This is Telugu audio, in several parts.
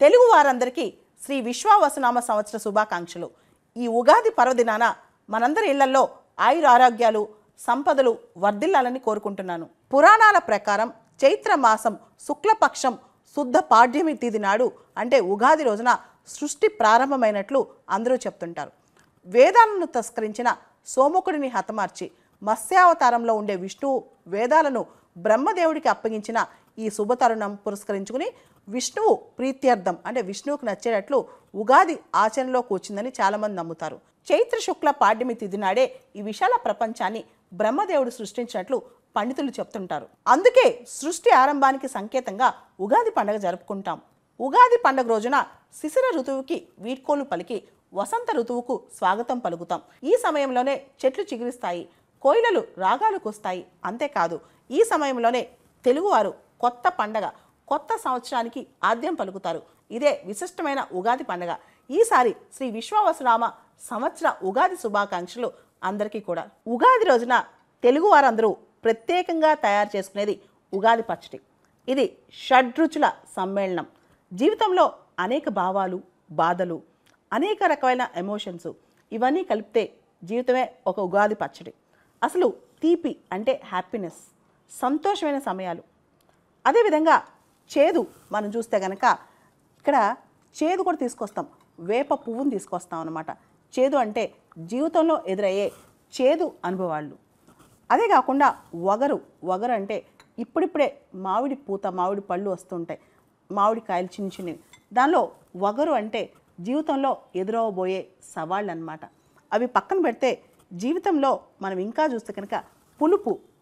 తెలుగు వారందరికీ శ్రీ విశ్వావసునామ సంవత్సర శుభాకాంక్షలు. ఈ ఉగాది పర్వదినాన మనందరి ఇళ్లలో ఆయురారోగ్యాలు సంపదలు వర్ధిల్లాలని కోరుకుంటున్నాను. పురాణాల ప్రకారం చైత్ర మాసం శుక్లపక్షం శుద్ధ పాడ్యమి తిథి నాడు అంటే ఉగాది రోజున సృష్టి ప్రారంభమైనట్లు అందరూ చెప్తుంటారు. వేదాలను తస్కరించిన సోముకుడిని హతమార్చి మత్స్యావతారంలో ఉండే విష్ణువు వేదాలను బ్రహ్మదేవుడికి అప్పగించిన ఈ శుభతరుణం పురస్కరించుకుని విష్ణువు ప్రీత్యర్థం అంటే విష్ణువుకు నచ్చేటట్లు ఉగాది ఆచరణలో కూర్చుందని చాలామంది నమ్ముతారు. చైత్ర శుక్ల పాడ్యమి తిథి నాడే ఈ విశాల ప్రపంచాన్ని బ్రహ్మదేవుడు సృష్టించినట్లు పండితులు చెప్తుంటారు. అందుకే సృష్టి ఆరంభానికి సంకేతంగా ఉగాది పండుగ జరుపుకుంటాం. ఉగాది పండుగ రోజున శిశిర ఋతువుకి వీడ్కోలు పలికి వసంత ఋతువుకు స్వాగతం పలుకుతాం. ఈ సమయంలోనే చెట్లు చిగురిస్తాయి, కోయిలలు రాగాలు కూస్తాయి. అంతేకాదు ఈ సమయంలోనే తెలుగువారు కొత్త పండగ కొత్త సంవత్సరానికి ఆద్యం పలుకుతారు. ఇదే విశిష్టమైన ఉగాది పండుగ. ఈసారి శ్రీ విశ్వావసునామ సంవత్సర ఉగాది శుభాకాంక్షలు అందరికీ కూడా. ఉగాది రోజున తెలుగు వారందరూ ప్రత్యేకంగా తయారు చేసుకునేది ఉగాది పచ్చడి. ఇది షడ్రుచుల సమ్మేళనం. జీవితంలో అనేక భావాలు బాధలు అనేక రకమైన ఎమోషన్స్ ఇవన్నీ కలిపితే జీవితమే ఒక ఉగాది పచ్చడి. అసలు తీపి అంటే హ్యాపీనెస్, సంతోషమైన సమయాలు. అదేవిధంగా చేదు మనం చూస్తే కనుక ఇక్కడ చేదు కూడా తీసుకొస్తాం, వేప పువ్వుని తీసుకొస్తాం అన్నమాట. చేదు అంటే జీవితంలో ఎదురయ్యే చేదు అనుభవాలు. అదే కాకుండా వగరు అంటే ఇప్పుడిప్పుడే మామిడి పూత మామిడి పళ్ళు వస్తుంటాయి, మామిడి కాయలు చిన్న చిన్నవి. దానిలో వగరు అంటే జీవితంలో ఎదురవబోయే సవాళ్ళు అన్నమాట. అవి పక్కన పెడితే జీవితంలో మనం ఇంకా చూస్తే కనుక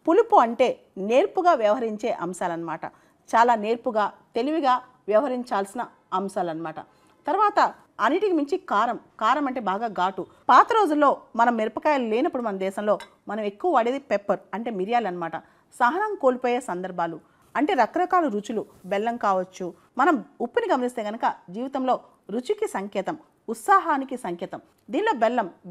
పులుపు అంటే నేర్పుగా వ్యవహరించే అంశాలన్నమాట. చాలా నేర్పుగా తెలివిగా వ్యవహరించాల్సిన అంశాలన్నమాట. తర్వాత అన్నిటికి మించి కారం అంటే బాగా ఘాటు. పాత రోజుల్లో మనం మిరపకాయలు లేనప్పుడు మన దేశంలో మనం ఎక్కువ వాడేది పెప్పర్ అంటే మిరియాలు అన్నమాట. సహనం కోల్పోయే సందర్భాలు అంటే రకరకాల రుచులు, బెల్లం కావచ్చు. మనం ఉప్పుని గమనిస్తే కనుక జీవితంలో రుచికి సంకేతం, ఉత్సాహానికి సంకేతం. దీనిలో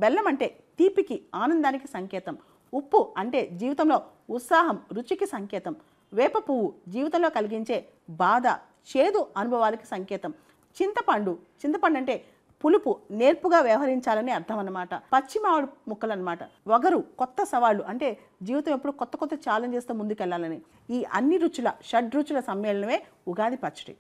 బెల్లం అంటే తీపికి ఆనందానికి సంకేతం. ఉప్పు అంటే జీవితంలో ఉత్సాహం రుచికి సంకేతం. వేప పువ్వు జీవితంలో కలిగించే బాధ చేదు అనుభవాలకి సంకేతం. చింతపండు అంటే పులుపు నేర్పుగా వ్యవహరించాలని అర్థం అన్నమాట. పచ్చి మామిడి ముక్కలు అన్నమాట. వగరు కొత్త సవాళ్ళు అంటే జీవితం ఎప్పుడు కొత్త ఛాలెంజెస్తో ముందుకెళ్లాలని. ఈ అన్ని రుచుల షడ్రుచుల సమ్మేళనమే ఉగాది పచ్చడి.